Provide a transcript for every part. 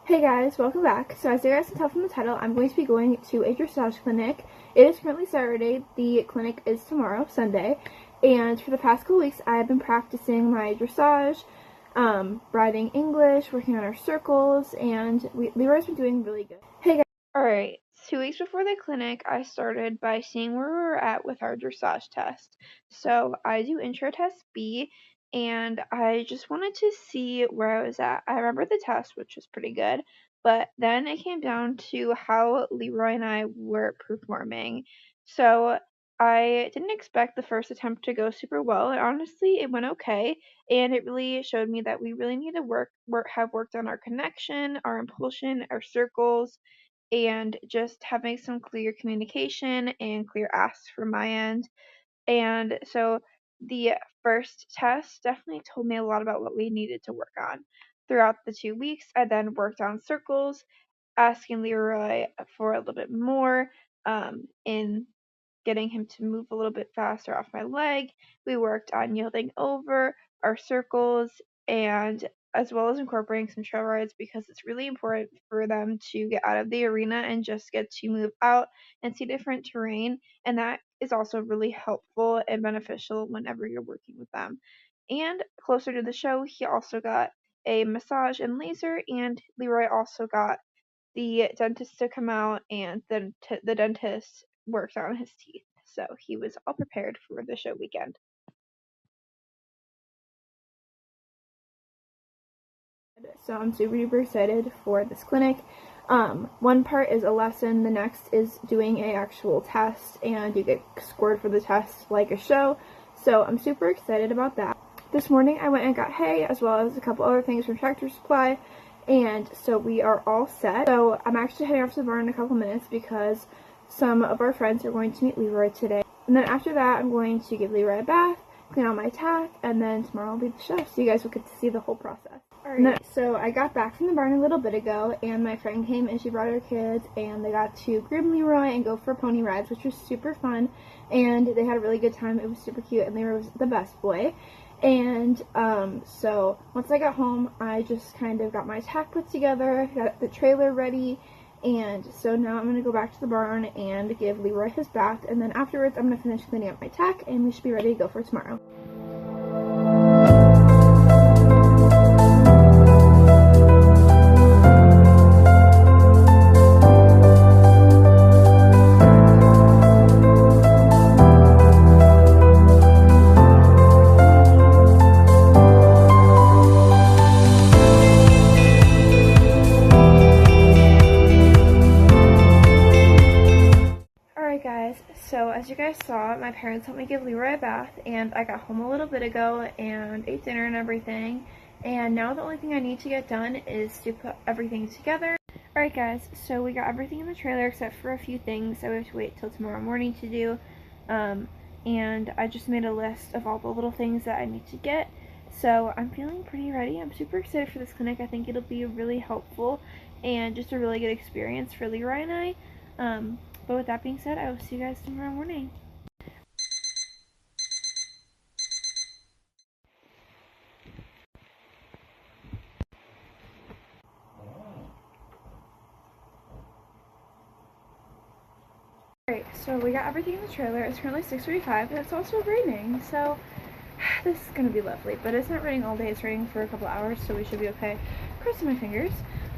Hey guys, welcome back. So as you guys can tell from the title, I'm going to be going to a dressage clinic. It is currently Saturday. The clinic is tomorrow, Sunday. And for the past couple weeks, I have been practicing my dressage, writing English, working on our circles, and Leroy's been doing really good. Hey guys. Alright, 2 weeks before the clinic, I started by seeing where we were at with our dressage test. So I do intro test B, and I just wanted to see where I was at. I remember the test, which was pretty good, but then it came down to how Leroy and I were performing. So I didn't expect the first attempt to go super well, and honestly, it went okay, and it really showed me that we really need to have worked on our connection, our impulsion, our circles, and just having some clear communication and clear asks from my end. And so the first test definitely told me a lot about what we needed to work on. Throughout the 2 weeks, I then worked on circles, asking Leroy for a little bit more in getting him to move a little bit faster off my leg. We worked on yielding over, our circles, and as well as incorporating some trail rides because it's really important for them to get out of the arena and just get to move out and see different terrain. And that is also really helpful and beneficial whenever you're working with them. And closer to the show, he also got a massage and laser, and Leroy also got the dentist to come out, and then the dentist worked on his teeth. So he was all prepared for the show weekend. So I'm super duper excited for this clinic. One part is a lesson, the next is doing a actual test, and you get scored for the test like a show. So I'm super excited about that. This morning I went and got hay as well as a couple other things from Tractor Supply, and so we are all set. So I'm actually heading off to the barn in a couple minutes because some of our friends are going to meet Leroy today. And then after that, I'm going to give Leroy a bath, clean out my tack, and then tomorrow will be the show, so you guys will get to see the whole process. Alright, so I got back from the barn a little bit ago, and my friend came and she brought her kids, and they got to groom Leroy and go for pony rides, which was super fun, and they had a really good time. It was super cute, and Leroy was the best boy. And so once I got home, I just kind of got my tack put together, got the trailer ready, and so now I'm going to go back to the barn and give Leroy his bath, and then afterwards I'm going to finish cleaning up my tack, and we should be ready to go for tomorrow. So as you guys saw, my parents helped me give Leroy a bath, and I got home a little bit ago and ate dinner and everything, and now the only thing I need to get done is to put everything together. Alright guys, so we got everything in the trailer except for a few things that we have to wait till tomorrow morning to do, and I just made a list of all the little things that I need to get. So I'm feeling pretty ready. I'm super excited for this clinic. I think it'll be really helpful and just a really good experience for Leroy and I. But with that being said, I will see you guys tomorrow morning. Alright, so we got everything in the trailer. It's currently 6:45, but it's also raining, so this is going to be lovely. But it's not raining all day, it's raining for a couple hours, so we should be okay. Crossing my fingers.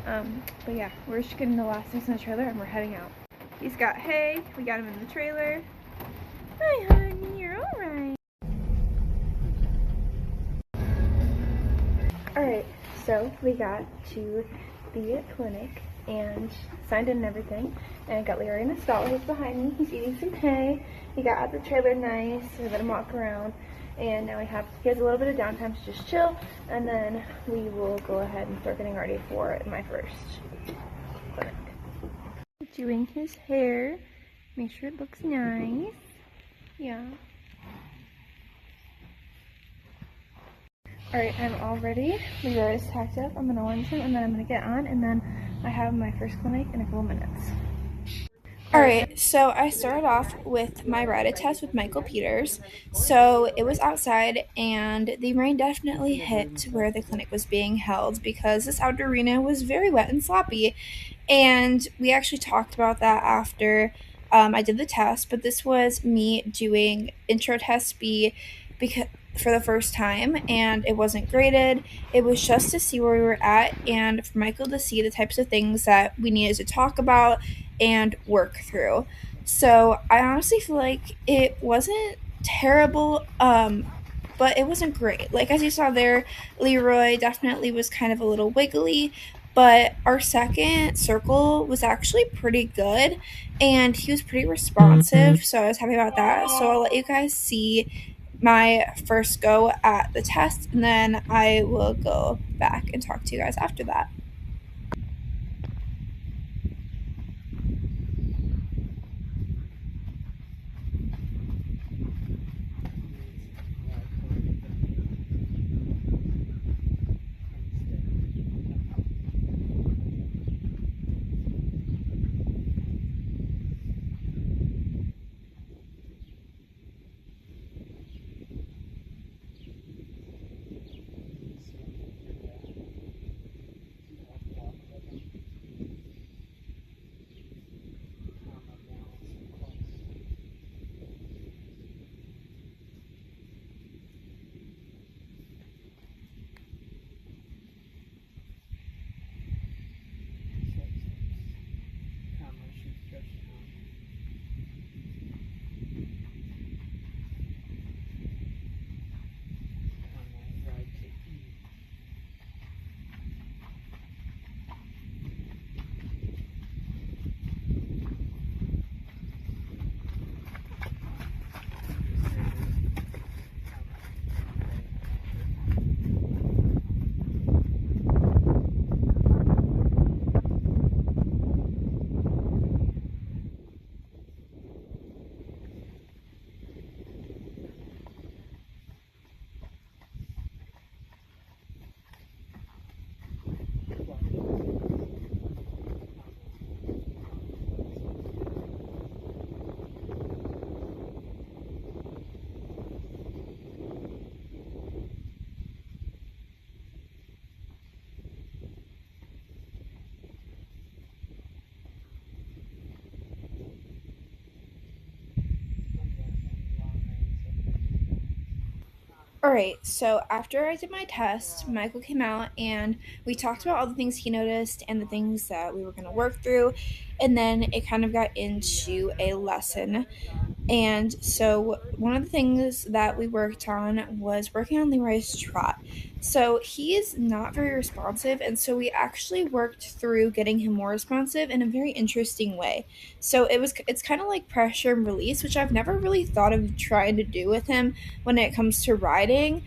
But yeah, we're just getting the last things in the trailer and we're heading out. He's got hay, we got him in the trailer. Hi honey, you're alright. Alright, so we got to the clinic and signed in and everything, and got Leroy in a stall. He's behind me, he's eating some hay. He got out the trailer nice, so we let him walk around, and now he has a little bit of downtime to just chill, and then we will go ahead and start getting ready for my first clinic. Doing his hair, make sure it looks nice. Yeah. Alright, I'm all ready. Leroy is tacked up. I'm gonna lunge him and then I'm gonna get on, and then I have my first clinic in a couple minutes. All right, so I started off with my ride test with Michael Peters. So it was outside, and the rain definitely hit where the clinic was being held because this outdoor arena was very wet and sloppy. And we actually talked about that after I did the test, but this was me doing intro test B because for the first time, and it wasn't graded. It was just to see where we were at and for Michael to see the types of things that we needed to talk about and work through. So I honestly feel like it wasn't terrible, but it wasn't great. Like as you saw there, Leroy definitely was kind of a little wiggly, but our second circle was actually pretty good and he was pretty responsive, so I was happy about that. So I'll let you guys see my first go at the test, and then I will go back and talk to you guys after that. All right, so after I did my test, Michael came out and we talked about all the things he noticed and the things that we were going to work through. And then it kind of got into a lesson. And so one of the things that we worked on was working on Leroy's trot. So he is not very responsive, and so we actually worked through getting him more responsive in a very interesting way. So it's kind of like pressure and release, which I've never really thought of trying to do with him when it comes to riding,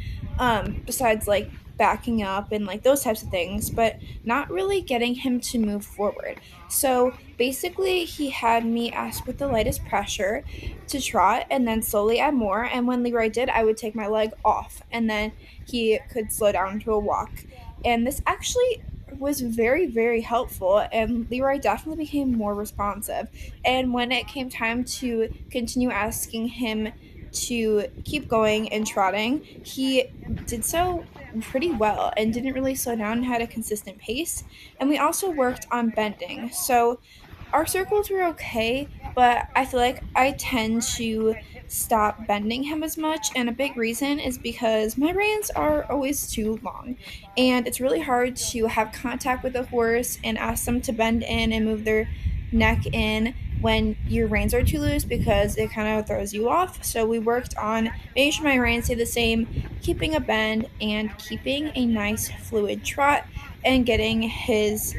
besides like backing up and like those types of things, but not really getting him to move forward. So basically, he had me ask with the lightest pressure to trot and then slowly add more. And when Leroy did, I would take my leg off and then he could slow down to a walk. And this actually was very, very helpful. And Leroy definitely became more responsive. And when it came time to continue asking him to keep going and trotting, he did so pretty well and didn't really slow down and had a consistent pace. And we also worked on bending. So our circles were okay, but I feel like I tend to stop bending him as much. And a big reason is because my reins are always too long. And it's really hard to have contact with a horse and ask them to bend in and move their neck in when your reins are too loose because it kind of throws you off. So we worked on making sure my reins stay the same, keeping a bend, and keeping a nice fluid trot and getting his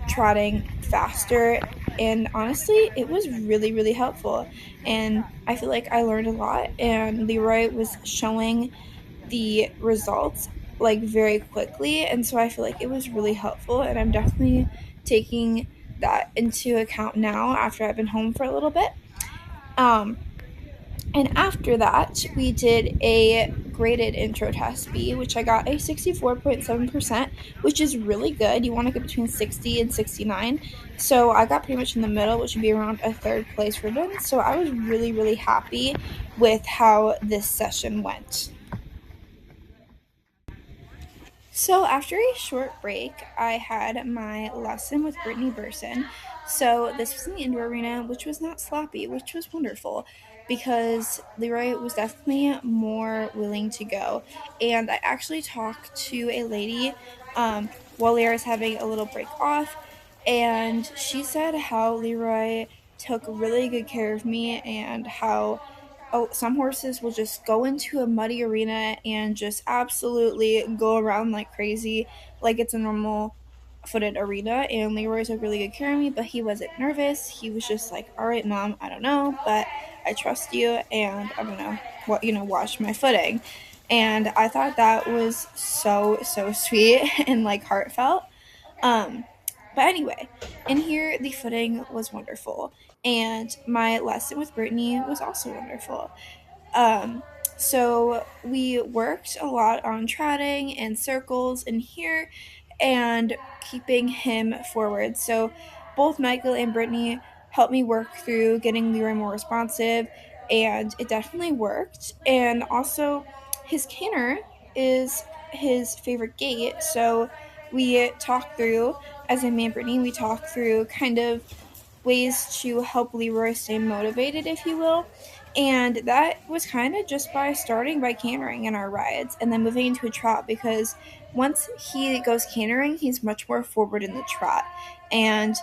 trotting faster. And honestly, it was really, really helpful. And I feel like I learned a lot, and Leroy was showing the results like very quickly. And so I feel like it was really helpful, and I'm definitely taking that into account now after I've been home for a little bit. Um, And after that, we did a graded intro test B, which I got a 64.7%, which is really good. You want to get between 60 and 69. So I got pretty much in the middle, which would be around a third place ribbon. So I was really, really happy with how this session went. So after a short break, I had my lesson with Brittany Burson. So this was in the indoor arena, which was not sloppy, which was wonderful because Leroy was definitely more willing to go. And I actually talked to a lady while Leroy was having a little break off, and she said how Leroy took really good care of me and how some horses will just go into a muddy arena and just absolutely go around like crazy, like it's a normal footed arena. And Leroy took really good care of me, but he wasn't nervous. He was just like, "All right, mom, I don't know, but I trust you, and I'm gonna, watch my footing." And I thought that was so sweet and like heartfelt. Um, but anyway, in here, the footing was wonderful, and my lesson with Brittany was also wonderful. Um, so we worked a lot on trotting and circles in here and keeping him forward. So both Michael and Brittany helped me work through getting Leroy more responsive, and it definitely worked. And also, his canter is his favorite gait, so we talked through, as in me and Brittany, we talked through kind of ways to help Leroy stay motivated, if you will. And that was kind of just by starting by cantering in our rides and then moving into a trot, because once he goes cantering, he's much more forward in the trot. And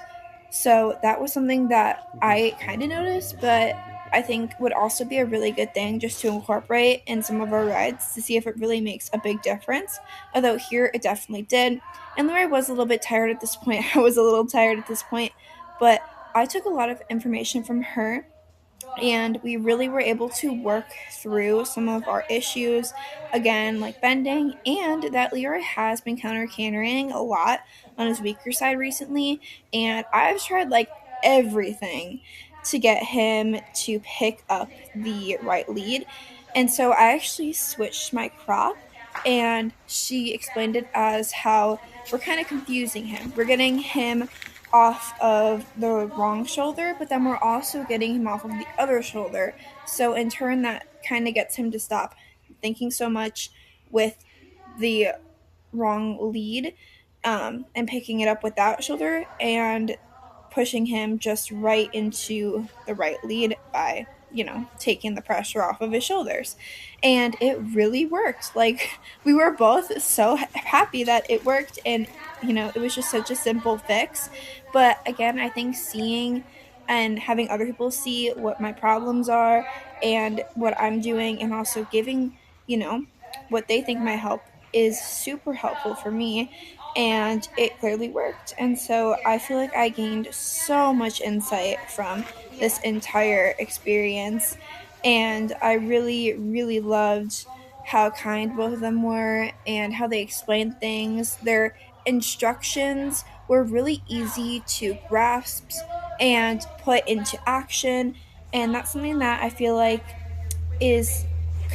so that was something that I kind of noticed, but I think would also be a really good thing just to incorporate in some of our rides to see if it really makes a big difference. Although here it definitely did. And Leroy was a little bit tired at this point. I was a little tired at this point, but I took a lot of information from her, and we really were able to work through some of our issues, again, like bending, and that Leroy has been counter cantering a lot on his weaker side recently, and I've tried like everything to get him to pick up the right lead. And so I actually switched my crop, and she explained it as how we're kind of confusing him. We're getting him off of the wrong shoulder, but then we're also getting him off of the other shoulder. So in turn, that kind of gets him to stop thinking so much with the wrong lead, and picking it up with that shoulder and pushing him just right into the right lead by, taking the pressure off of his shoulders. And it really worked. Like, we were both so happy that it worked, and, it was just such a simple fix. But again, I think seeing and having other people see what my problems are and what I'm doing, and also giving, what they think might help, is super helpful for me, and it clearly worked. And so I feel like I gained so much insight from this entire experience, and I really, really loved how kind both of them were and how they explained things. Their instructions were really easy to grasp and put into action, and that's something that I feel like is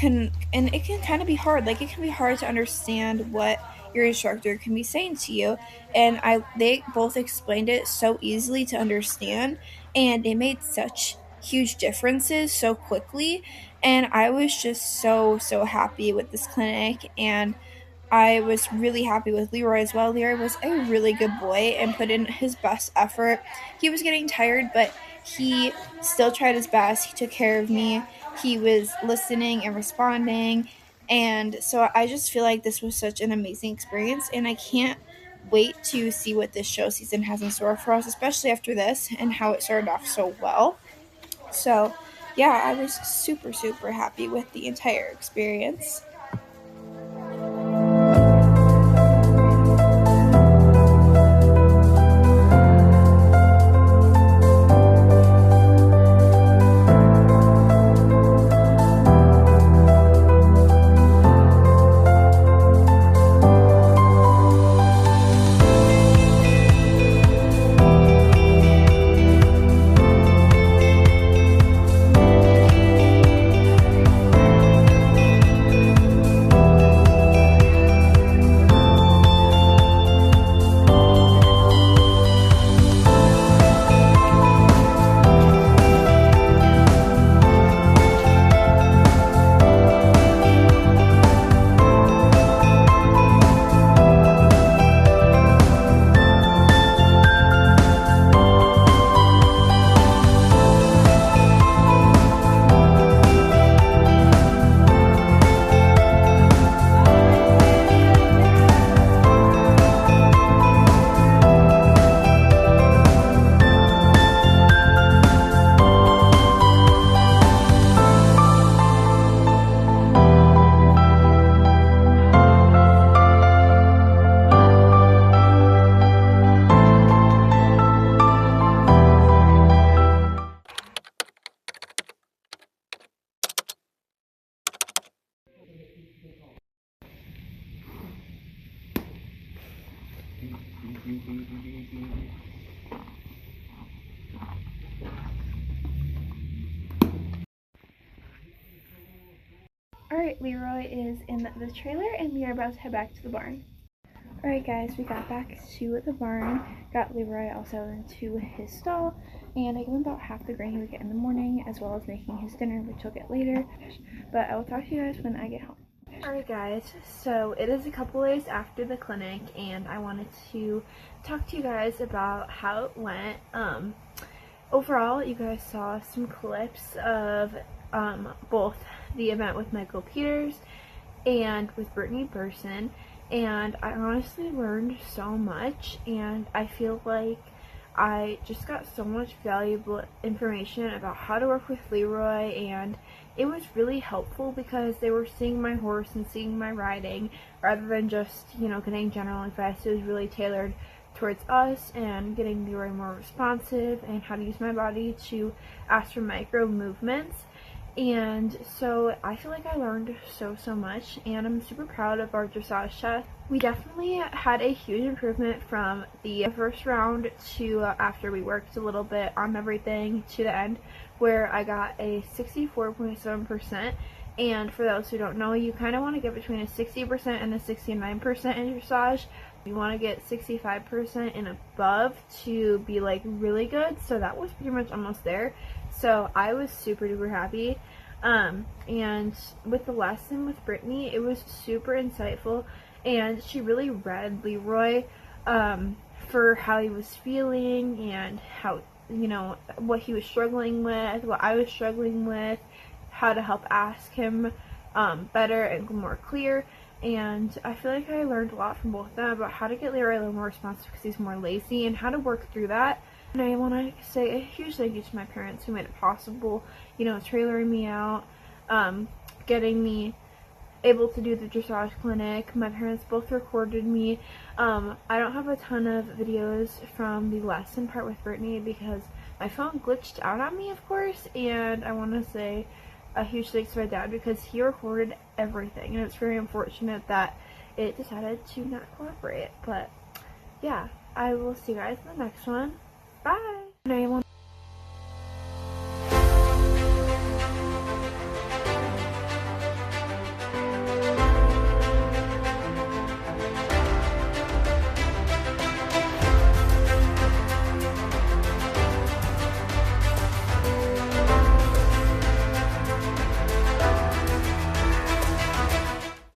and it can kind of be hard. Like, it can be hard to understand what your instructor can be saying to you, and they both explained it so easily to understand, and it made such huge differences so quickly. And I was just so happy with this clinic, and I was really happy with Leroy as well. Leroy was a really good boy and put in his best effort. He was getting tired, but he still tried his best. He took care of me. He was listening and responding. And so I just feel like this was such an amazing experience, and I can't wait to see what this show season has in store for us, especially after this and how it started off so well. So, yeah, I was super happy with the entire experience. Alright, Leroy is in the trailer and we are about to head back to the barn. Alright guys, we got back to the barn, got Leroy also into his stall, and I gave him about half the grain he would get in the morning, as well as making his dinner, which he'll get later, but I will talk to you guys when I get home. Alright guys, so it is a couple days after the clinic, and I wanted to talk to you guys about how it went. Overall, you guys saw some clips of both the event with Michael Peters and with Brittany Burson, and I honestly learned so much, and I feel like I just got so much valuable information about how to work with Leroy, and it was really helpful because they were seeing my horse and seeing my riding rather than just, you know, getting general advice. It was really tailored towards us and getting Leroy more responsive and how to use my body to ask for micro movements. And so I feel like I learned so much, and I'm super proud of our dressage test. We definitely had a huge improvement from the first round to after we worked a little bit on everything to the end, where I got a 64.7%. And for those who don't know, you kind of want to get between a 60% and a 69% in dressage. You want to get 65% and above to be like really good, so that was pretty much almost there. So I was super duper happy. And with the lesson with Brittany, it was super insightful, and she really read Leroy for how he was feeling and how, you know, what he was struggling with, what I was struggling with, how to help ask him better and more clear. And I feel like I learned a lot from both of them about how to get Leroy a little more responsive because he's more lazy, and how to work through that. And I want to say a huge thank you to my parents who made it possible, you know, trailering me out, getting me able to do the dressage clinic. My parents both recorded me. I don't have a ton of videos from the lesson part with Brittany because my phone glitched out on me, of course, and I want to say a huge thanks to my dad because he recorded everything, and it's very unfortunate that it decided to not cooperate. But yeah, I will see you guys in the next one. Bye!